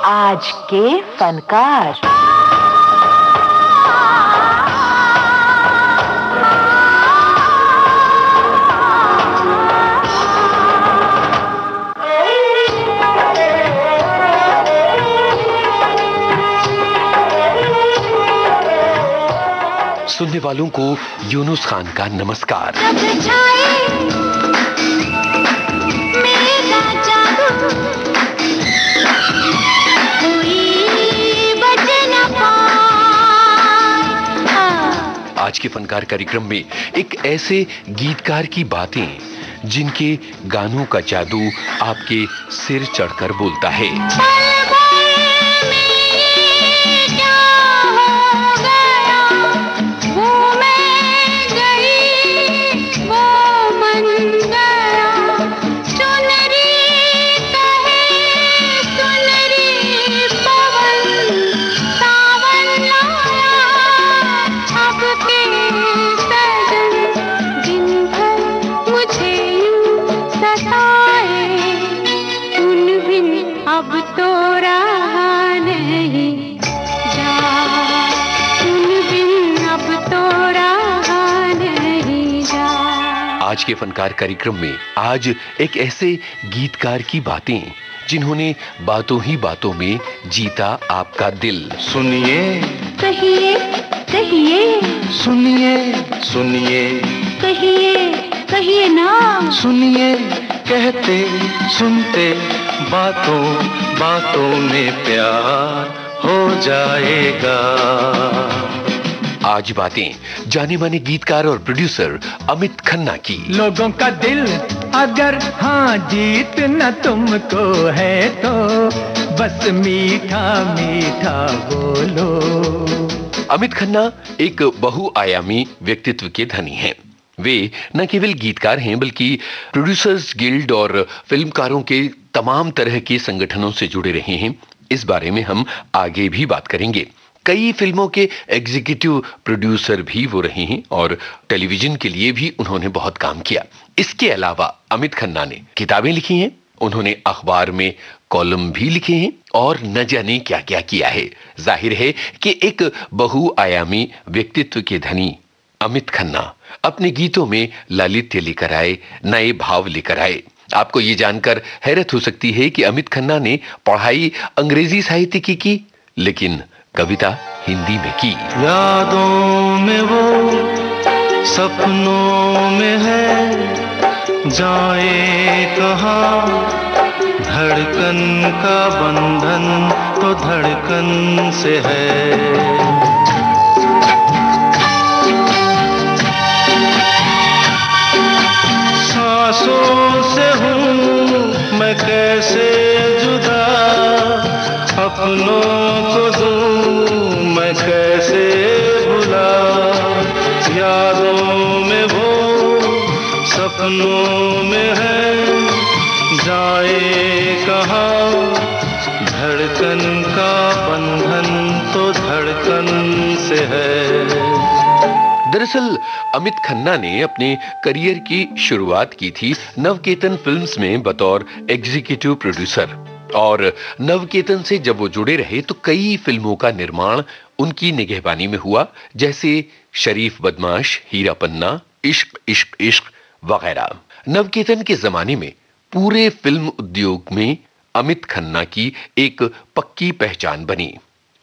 आज के फनकार। सुनने वालों को यूनुस खान का नमस्कार। आज के फनकार कार्यक्रम में एक ऐसे गीतकार की बातें जिनके गानों का जादू आपके सिर चढ़कर बोलता है। आज के फनकार कार्यक्रम में आज एक ऐसे गीतकार की बातें जिन्होंने बातों ही बातों में जीता आपका दिल। सुनिए कहिए कहिए, सुनिए सुनिए, कहिए कहिए ना, सुनिए कहते सुनते बातों बातों में प्यार हो जाएगा। आज बातें जाने माने गीतकार और प्रोड्यूसर अमित खन्ना की। लोगों का दिल अगर हाँ जीतना तुमको है तो बस मीठा मीठा बोलो। अमित खन्ना एक बहुआयामी व्यक्तित्व के धनी हैं। वे न केवल गीतकार हैं बल्कि प्रोड्यूसर्स गिल्ड और फिल्मकारों के तमाम तरह के संगठनों से जुड़े रहे हैं। इस बारे में हम आगे भी बात करेंगे। कई फिल्मों के एग्जीक्यूटिव प्रोड्यूसर भी वो रहे हैं और टेलीविजन के लिए भी उन्होंने बहुत काम किया। इसके अलावा अमित खन्ना ने किताबें लिखी हैं, उन्होंने अखबार में कॉलम भी लिखे हैं और न जाने क्या क्या किया है। जाहिर है कि एक बहुआयामी व्यक्तित्व के धनी अमित खन्ना अपने गीतों में लालित्य लेकर आए, नए भाव लेकर आए। आपको ये जानकर हैरत हो सकती है कि अमित खन्ना ने पढ़ाई अंग्रेजी साहित्य की, लेकिन कविता हिंदी में की। यादों में वो सपनों में है, जाए कहाँ धड़कन का बंधन तो धड़कन से है। सांसों से हूँ मैं कैसे जुदा, अपनों को दूं मैं कैसे भुला। यादों में वो सपनों में है, जाए कहाँ धड़कन का बंधन तो धड़कन से है। दरअसल अमित खन्ना ने अपने करियर की शुरुआत की थी नवकेतन फिल्म्स में बतौर एग्जीक्यूटिव प्रोड्यूसर, और नवकेतन से जब वो जुड़े रहे तो कई फिल्मों का निर्माण उनकी निगहबानी में हुआ, जैसे शरीफ बदमाश, हीरा पन्ना, इश्क इश्क इश्क वगैरह। नवकेतन के जमाने में पूरे फिल्म उद्योग में अमित खन्ना की एक पक्की पहचान बनी।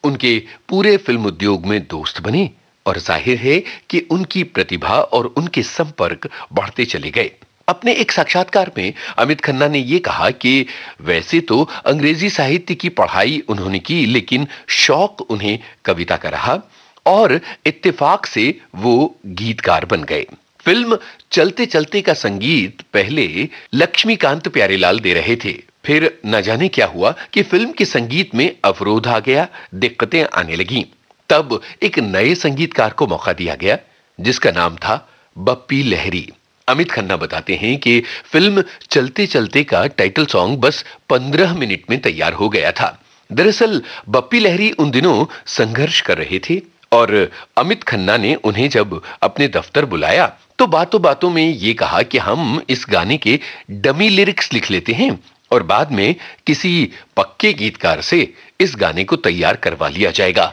उनके पूरे फिल्म उद्योग में दोस्त बने और जाहिर है कि उनकी प्रतिभा और उनके संपर्क बढ़ते चले गए। अपने एक साक्षात्कार में अमित खन्ना ने यह कहा कि वैसे तो अंग्रेजी साहित्य की पढ़ाई उन्होंने की, लेकिन शौक उन्हें कविता का रहा और इत्तेफाक से वो गीतकार बन गए। फिल्म चलते चलते का संगीत पहले लक्ष्मीकांत प्यारेलाल दे रहे थे, फिर न जाने क्या हुआ कि फिल्म के संगीत में अवरोध आ गया, दिक्कतें आने लगी। तब एक नए संगीतकार को मौका दिया गया जिसका नाम था बप्पी लहरी। अमित खन्ना बताते हैं कि फिल्म चलते चलते का टाइटल सॉन्ग बस 15 मिनट में तैयार हो गया था। दरअसल बप्पी लहरी उन दिनों संघर्ष कर रहे थे और अमित खन्ना ने उन्हें जब अपने दफ्तर बुलाया तो बातों बातों में ये कहा कि हम इस गाने के डमी लिरिक्स लिख लेते हैं और बाद में किसी पक्के गीतकार से इस गाने को तैयार करवा लिया जाएगा।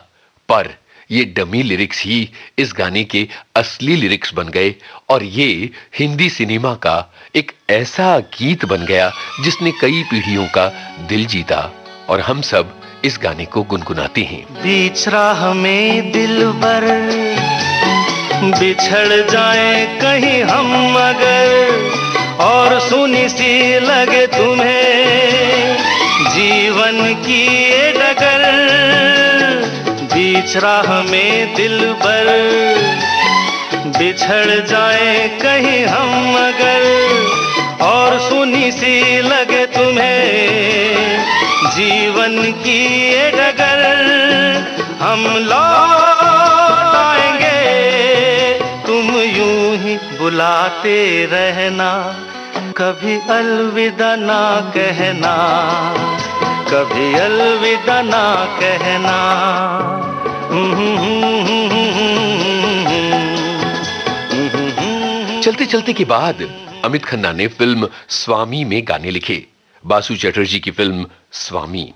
पर ये डमी लिरिक्स ही इस गाने के असली लिरिक्स बन गए और ये हिंदी सिनेमा का एक ऐसा गीत बन गया जिसने कई पीढ़ियों का दिल जीता और हम सब इस गाने को गुनगुनाते हैं। बीच राह में दिलबर बिछड़ जाए कहीं हम अगर और सुनी सी लगे तुम्हें जीवन की ये डगर। बीच राह में दिलबर बिछड़ जाए कहीं हम अगर और सुनी सी लगे तुम्हें जीवन की ये डगर। हम लौट आएंगे तुम यूं ही बुलाते रहना, कभी अलविदा ना कहना, कभी अलविदा ना कहना। चलते चलते के बाद अमित खन्ना ने फिल्म स्वामी में गाने लिखे। बासु चटर्जी की फिल्म स्वामी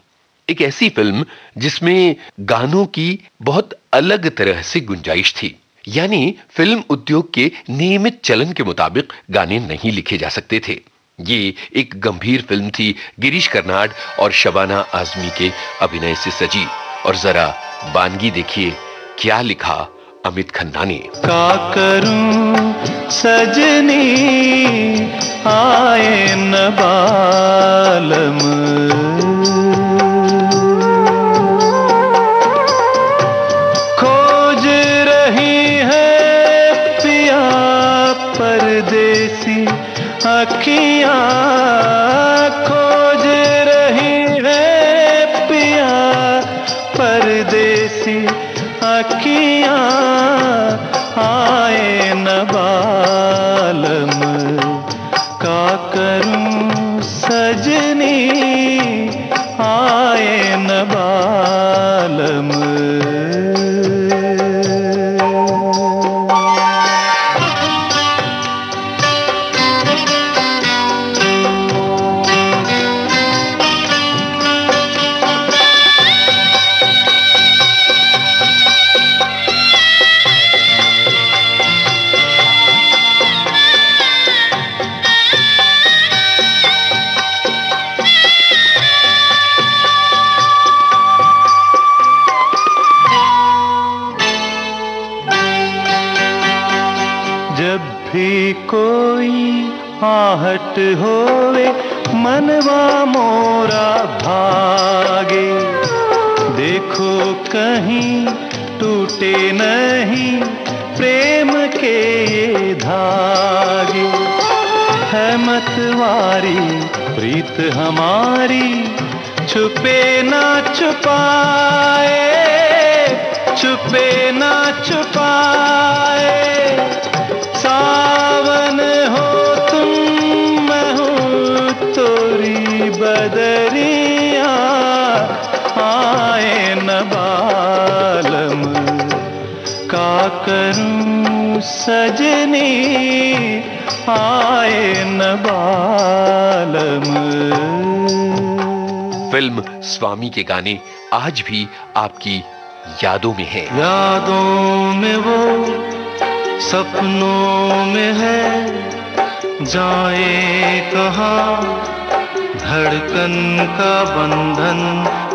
एक ऐसी फिल्म जिसमें गानों की बहुत अलग तरह से गुंजाइश थी, यानी फिल्म उद्योग के नियमित चलन के मुताबिक गाने नहीं लिखे जा सकते थे। ये एक गंभीर फिल्म थी, गिरीश कर्नाड और शबाना आजमी के अभिनय से सजी। और जरा बानगी देखिए क्या लिखा अमित खन्ना ने। का करूं सजनी आए न बालम, खोज रही है पिया परदेसी अखियां, खोज रही है पिया परदेसी अखियां आए न बालम। का करूं सजनी आए न बालम। जब भी कोई आहट होवे मनवा मोरा भागे, देखो कहीं टूटे नहीं प्रेम के ये धागे। है मतवारी प्रीत हमारी छुपे ना छुपाए, छुपे ना छुपाए। सावन हो तुम मैं हूँ तोरी बदरिया आए न बालम। का करूं सजनी आए न बालम। फिल्म स्वामी के गाने आज भी आपकी यादों में हैं। यादों में वो सपनों में है, जाए कहाँ धड़कन का बंधन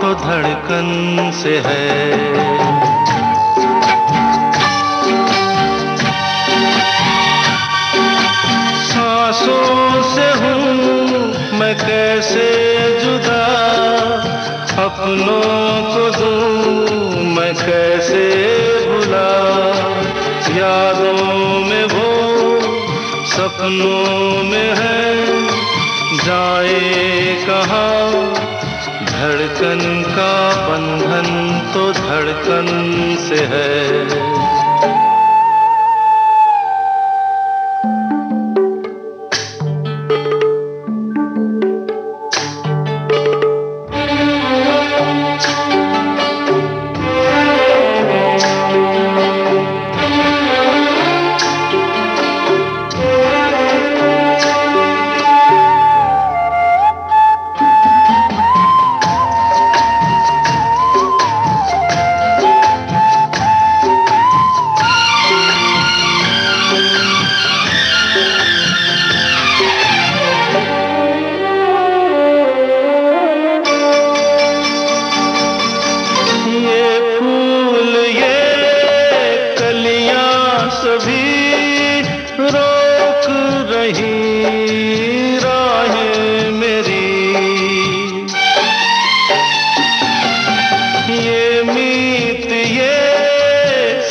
तो धड़कन से है। सांसों से हूँ मैं कैसे जुदा, अपनों को दूँ मैं कैसे भुला। यादों में वो सपनों में है, जाए कहाँ धड़कन का बंधन तो धड़कन से है।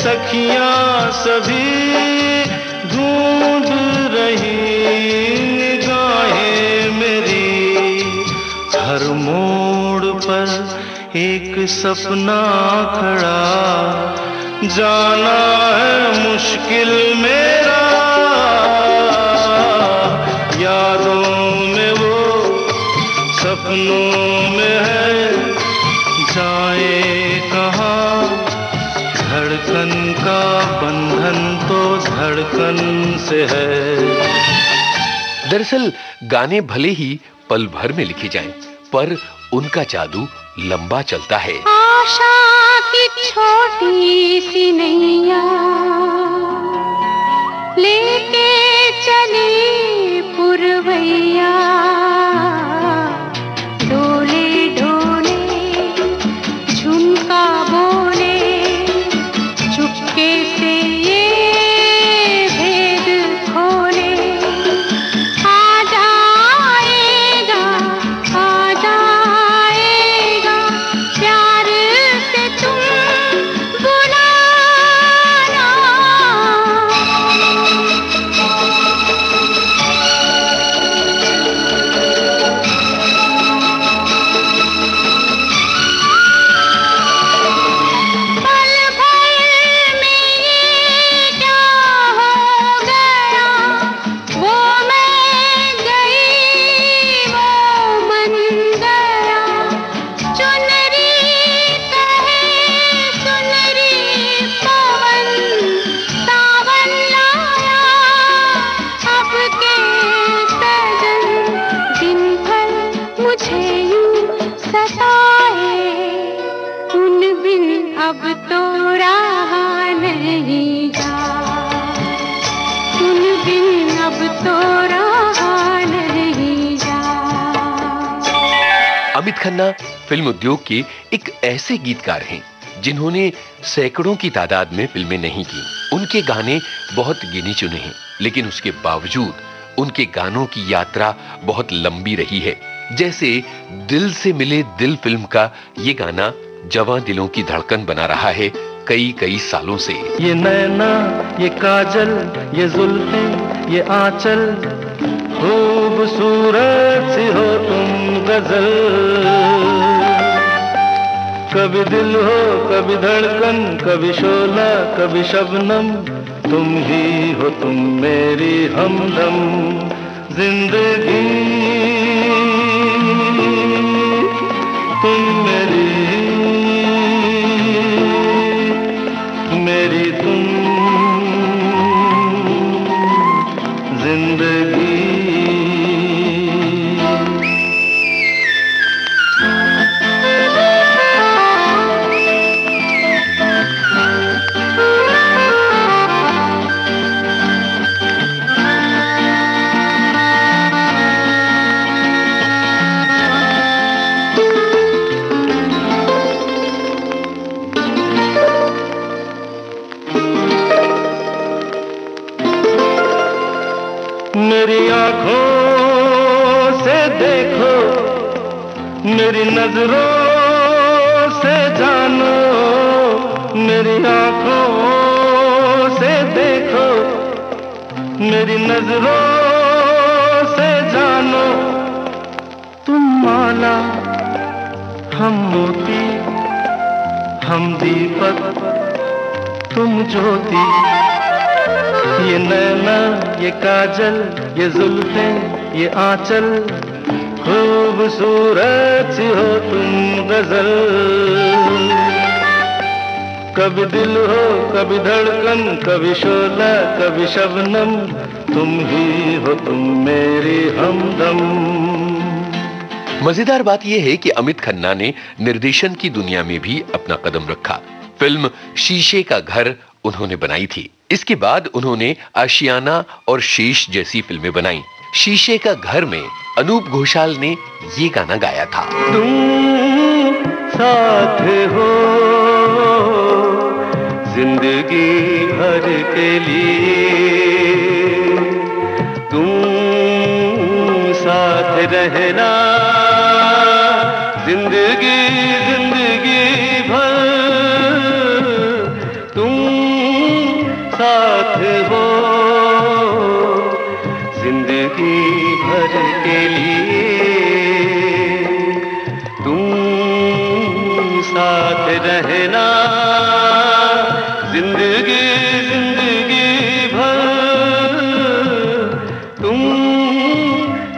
सखियां सभी ढूंढ रही निगाहें मेरी। हर मोड़ पर एक सपना खड़ा, जाना है मुश्किल मेरा। यादों में वो, सपनों में है, जाए कहाँ। धड़कन का बंधन तो धड़कन से है। दरअसल गाने भले ही पल भर में लिखे जाएं, पर उनका जादू लंबा चलता है। आशा की छोटी सी नैया लेके चली पुरवैया, डोले डोले झुमका बोले, चुपके से ये भेद खोले। आ जाएगा, आ जाएगा, प्यार से तुम बुलाना। पल भर में ये क्या हो गया, वो मैं गई वो मन गया। चुनरी कहे सुनरी पवन, सावन लाया अब के सजन। दिन भर मुझे यूं सताए, उन बिन अब तो रहा नहीं जा, उन बिन अब तो रहा नहीं जा। अमित खन्ना फिल्म उद्योग के एक ऐसे गीतकार हैं जिन्होंने सैकड़ों की तादाद में फिल्में नहीं की। उनके गाने बहुत गिने चुने हैं, लेकिन उसके बावजूद उनके गानों की यात्रा बहुत लंबी रही है। जैसे दिल से मिले दिल फिल्म का ये गाना जवां दिलों की धड़कन बना रहा है कई कई सालों से। ये नैना, ये काजल, ये जुल्फें, ये आंचल, खूबसूरत सी हो तुम गजल। कभी दिल हो, कभी धड़कन, कभी शोला, कभी शबनम, तुम ही हो तुम मेरी हमदम। जिंदगी तुम मेरी, मेरी तुम जिंदगी। मेरी आंखों से देखो, मेरी नजरों से जानो, मेरी आंखों से देखो, मेरी नजरों से जानो। तुम माला, हम मोती, हम दीपक, तुम ज्योति। ये नैना, ये काजल, ये जुल्फें, ये आंचल, खूबसूरत सी हो तुम गजल। कभी दिल हो, कभी धड़कन, कभी शोला, कभी शबनम, तुम ही हो तुम मेरी हमदम। मजेदार बात यह है कि अमित खन्ना ने निर्देशन की दुनिया में भी अपना कदम रखा। फिल्म शीशे का घर उन्होंने बनाई थी। इसके बाद उन्होंने आशियाना और शेष जैसी फिल्में बनाई। शीशे का घर में अनूप घोषाल ने ये गाना गाया था। तुम साथ हो जिंदगी भर के लिए, तुम साथ रहना जिंदगी जिंदगी भर। तुम रहना जिंदगी जिंदगी भर, तुम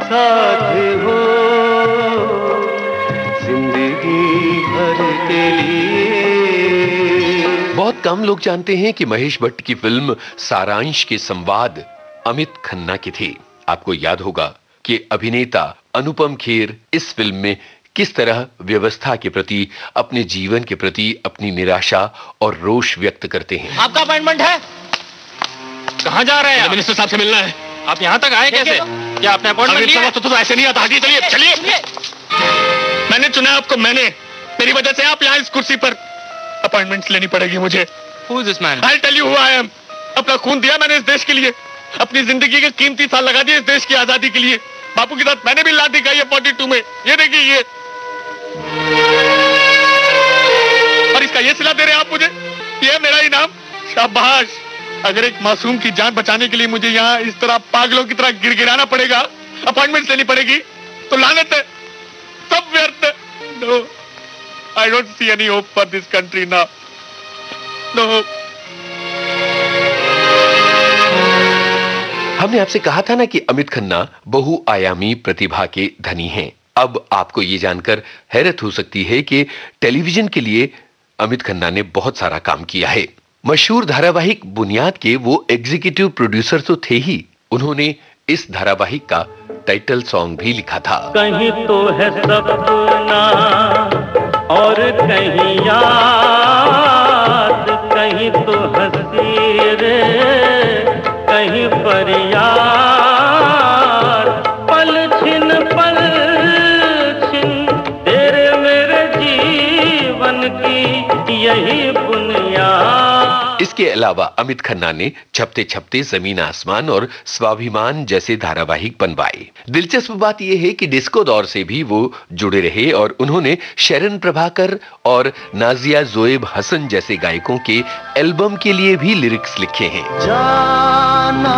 साथ हो जिंदगी भर के लिए। बहुत कम लोग जानते हैं कि महेश भट्ट की फिल्म सारांश के संवाद अमित खन्ना के थे। आपको याद होगा कि अभिनेता अनुपम खेर इस फिल्म में किस तरह व्यवस्था के प्रति, अपने जीवन के प्रति अपनी निराशा और रोष व्यक्त करते हैं। आपका अपॉइंटमेंट है? कहाँ जा रहे हैं? मिनिस्टर साहब से मिलना है। आप यहाँ तक आए कैसे? क्या आपने अपॉइंटमेंट लिया? तो ऐसे नहीं आता। चलिए चलिए। मैंने चुना आपको, मेरी वजह से आप यहाँ इस कुर्सी पर। अपॉइंटमेंट्स लेनी पड़ेगी मुझे। Who is this man? I'll tell you who I am. अपना खून दिया मैंने इस देश के लिए, अपनी जिंदगी के कीमती साल लगा दिए इस देश की आजादी के लिए। बापू के साथ मैंने भी लात दिखाई है 42 में। ये देखिए ये, और इसका ये सिला दे रहे हैं आप मुझे। ये मेरा इनाम। शाबाश। अगर एक मासूम की जान बचाने के लिए मुझे यहाँ इस तरह पागलों की तरह गिड़गिड़ाना पड़ेगा, अपॉइंटमेंट लेनी पड़ेगी, तो लानत है, सब व्यर्थ है। No, I don't see any hope for this country now. No hope. हमने आपसे कहा था ना कि अमित खन्ना बहुआयामी प्रतिभा के धनी हैं। अब आपको ये जानकर हैरत हो सकती है कि टेलीविजन के लिए अमित खन्ना ने बहुत सारा काम किया है। मशहूर धारावाहिक बुनियाद के वो एग्जीक्यूटिव प्रोड्यूसर तो थे ही, उन्होंने इस धारावाहिक का टाइटल सॉन्ग भी लिखा था। कहीं तो है सपना और कहीं याद, कहीं तो हंसी रे कहीं फरियाद, पल छिन तेरे मेरे जीवन की यही बुनियाद। इसके अलावा अमित खन्ना ने छपते छपते जमीन आसमान और स्वाभिमान जैसे धारावाहिक बनवाए। दिलचस्प बात यह है कि डिस्को दौर से भी वो जुड़े रहे और उन्होंने शरण प्रभाकर और नाजिया जोएब हसन जैसे गायकों के एल्बम के लिए भी लिरिक्स लिखे हैं। जाना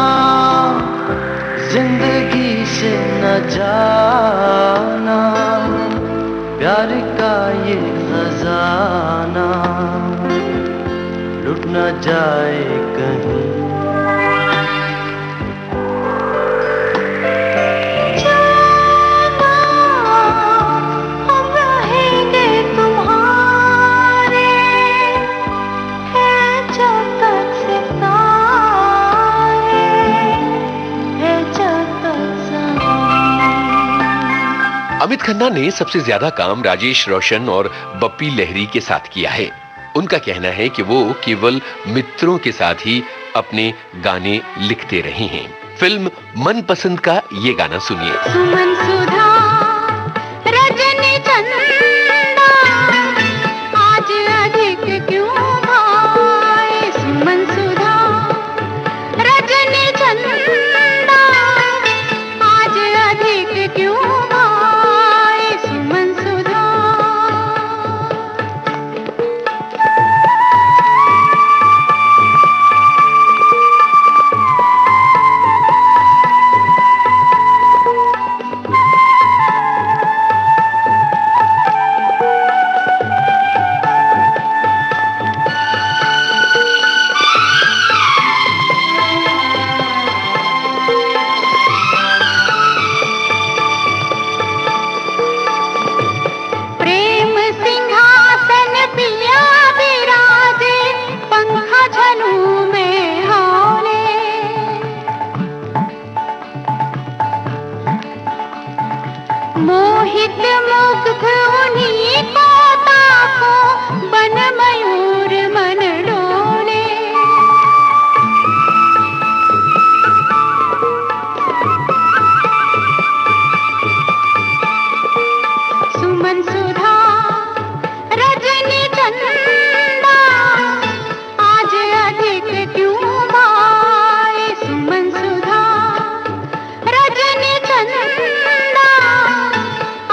जिंदगी से न जाना, प्यार का ये खजाना लुट न जाए कहीं। हम रहेंगे तुम्हारे, है जब तक सितारे, है जब तक ज़मीन। अमित खन्ना ने सबसे ज्यादा काम राजेश रोशन और बप्पी लहरी के साथ किया है। उनका कहना है कि वो केवल मित्रों के साथ ही अपने गाने लिखते रहे हैं। फिल्म मनपसंद का ये गाना सुनिए। सुमन सुधा रजनी चंदा आज अधिक क्यों भाए, सुमन सुधा रजनी चंदा आज अधिक क्यों भाए, सुमन सुधा। प्रेम सिंहासन पिया विराजे, पंखा झनू में हाले, मोहित मुग्ध उन्हीं को ताको, बन मयूर मन डोले। सुमन सुधा रजनी चंदा आज अधिक क्यों भाए, सुमन सुधा रजनी चंदा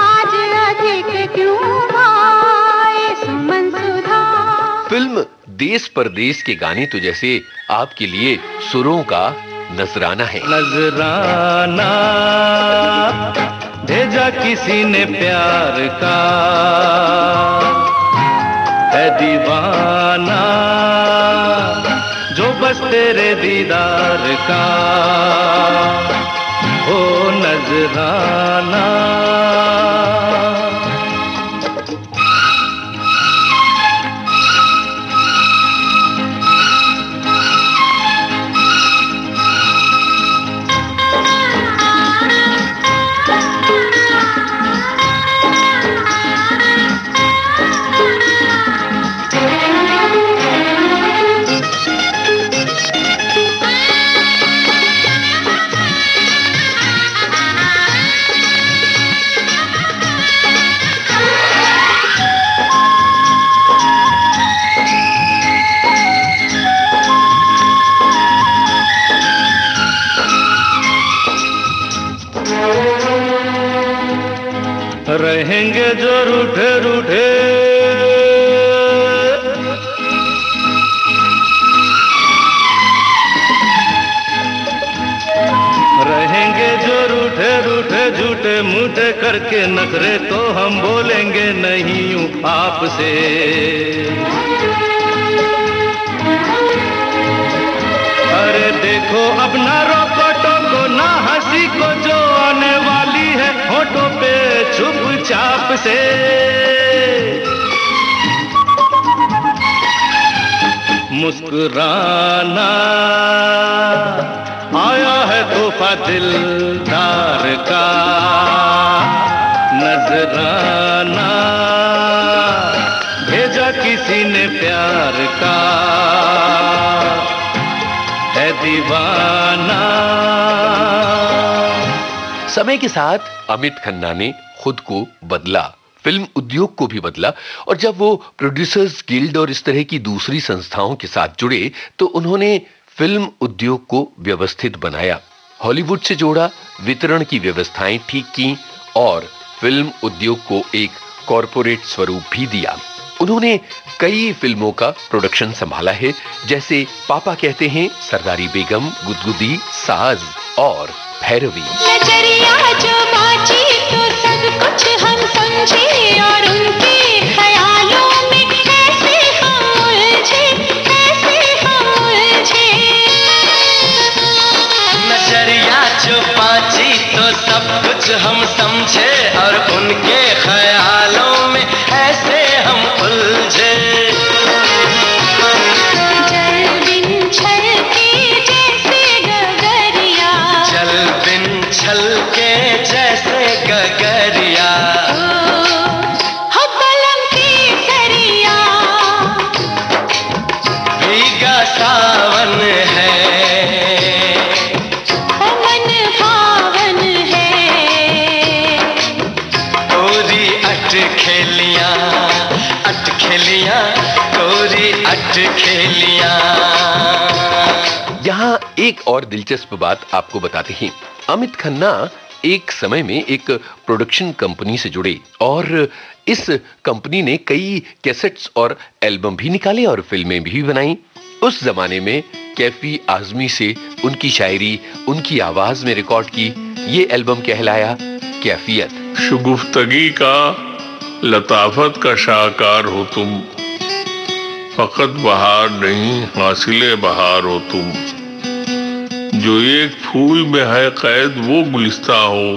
आज अधिक क्यों भाए, सुमन सुधा। फिल्म देश परदेश के गाने तो जैसे आपके लिए सुरों का नजराना है। नजराना भेजा किसी ने प्यार का, है दीवाना जो बस तेरे दीदार का हो नजराना। रहेंगे जो रूठे रूठे रहेंगे जो रूठे रूठे झूठे मूठे करके नखरे तो हम बोलेंगे नहीं यूं आपसे। अरे देखो अब ना रोको टोको ना हंसी को जो आने वाली है होठों पे चुपचाप से। मुस्कुराना आया है तोहफा दिलदार का, नजराना भेजा किसी ने प्यार का, है दीवाना। समय के साथ अमित खन्ना ने खुद को बदला, फिल्म उद्योग को भी बदला, और जब वो प्रोड्यूसर्स गिल्ड और इस तरह की दूसरी संस्थाओं के साथ जुड़े तो उन्होंने फिल्म उद्योग को व्यवस्थित बनाया, हॉलीवुड से जोड़ा, वितरण की व्यवस्थाएं ठीक की और फिल्म उद्योग को एक कॉरपोरेट स्वरूप भी दिया। उन्होंने कई फिल्मों का प्रोडक्शन संभाला है, जैसे पापा कहते हैं, सरदारी बेगम, गुदगुदी, साज और भैरवी। नजरिया जो बाजी तो सब कुछ हम समझे और उनके ख्यालों में कैसे हम उलझे, कैसे हम उलझे। नजरिया जो बाजी तो सब कुछ हम समझे और उनके ख्यालों में ऐसे हम उलझे। यहाँ एक और दिलचस्प बात आपको बताते हैं, अमित खन्ना एक समय में एक प्रोडक्शन कंपनी से जुड़े और इस कंपनी ने कई कैसेट्स और एल्बम भी निकाले और फिल्में भी बनाई। उस जमाने में कैफी आजमी से उनकी शायरी उनकी आवाज में रिकॉर्ड की ये एल्बम कहलाया कैफियत। शुगुफ्तगी का लताफत का शाहकार हो तुम, फकत बहार नहीं हासिले बहार हो तुम। जो एक फूल में है कैद वो गुलिस्ता हो,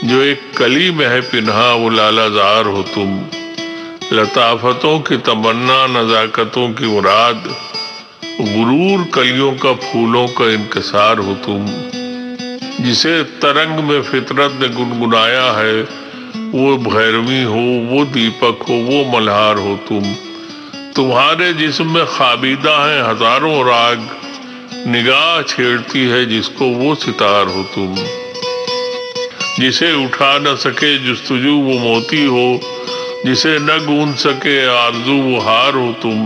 जो एक कली में है पिन्हा वो लालाजार हो तुम। लताफतों की तमन्ना नजाकतों की मुराद, गुरूर कलियों का फूलों का इंकसार हो तुम। जिसे तरंग में फितरत ने गुनगुनाया है वो भैरवी हो, वो दीपक हो, वो मल्हार हो तुम। तुम्हारे जिस्म में खाबीदा है हजारों राग, निगाह छेड़ती है जिसको वो सितार हो तुम। जिसे उठा न सके जुस्तजू वो मोती हो, जिसे न गूंज सके आरजू वो हार हो तुम।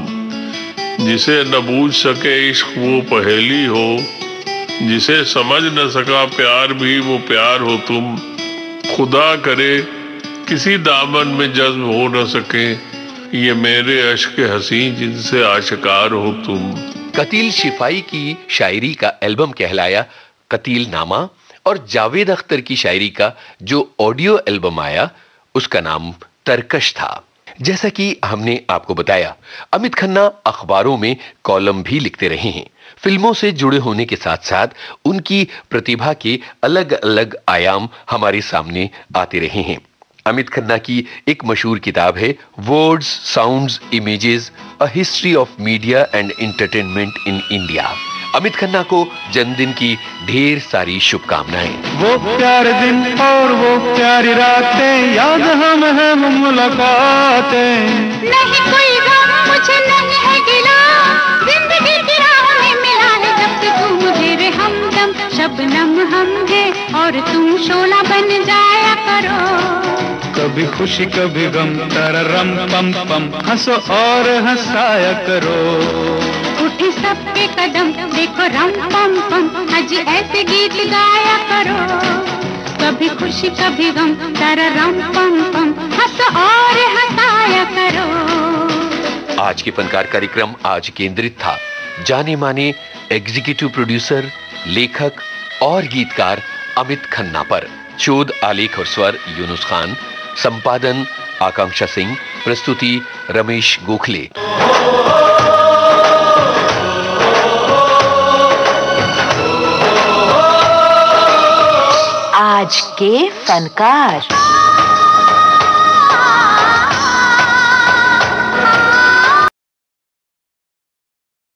जिसे न बूझ सके इश्क वो पहेली हो, जिसे समझ न सका प्यार भी वो प्यार हो तुम। खुदा करे किसी दामन में जज्ब हो न सके ये मेरे अश्क हसी जिनसे आशिकार हो तुम। कतील शिफाई की शायरी का एल्बम कहलाया कतील नामा और जावेद अख्तर की शायरी का जो ऑडियो एल्बम आया उसका नाम तरकश था। जैसा कि हमने आपको बताया, अमित खन्ना अखबारों में कॉलम भी लिखते रहे हैं। फिल्मों से जुड़े होने के साथ साथ उनकी प्रतिभा के अलग अलग आयाम हमारे सामने आते रहे हैं। अमित खन्ना की एक मशहूर किताब है words, sounds, images, a history of media and entertainment in India. Amit Khanna को जन्मदिन की ढेर सारी शुभकामनाएं। वो प्यारे दिन और वो प्यारी रातें याद हम है वो मुलाकातें। नहीं कोई गम मुझे नहीं है गिला, जिंदगी की राह में मिला है जब से तू मुझे रे हमदम। शबनम हम है और तुम शोला बन जाया करो। कभी खुशी कभी गम तारा रम पम पम, हंसो और हंसाया करो। उठे सबके कदम देखो रम पम पम, आज ऐसे गीत गाया करो। कभी खुशी कभी गम तारा रम पम पम, हंसो और हंसाया करो। आज के फनकार कार्यक्रम आज केंद्रित था जाने माने एग्जीक्यूटिव प्रोड्यूसर, लेखक और गीतकार अमित खन्ना पर। शोध, आलेख और स्वर यूनुस खान, संपादन आकांक्षा सिंह, प्रस्तुति रमेश गोखले। आज के फनकार।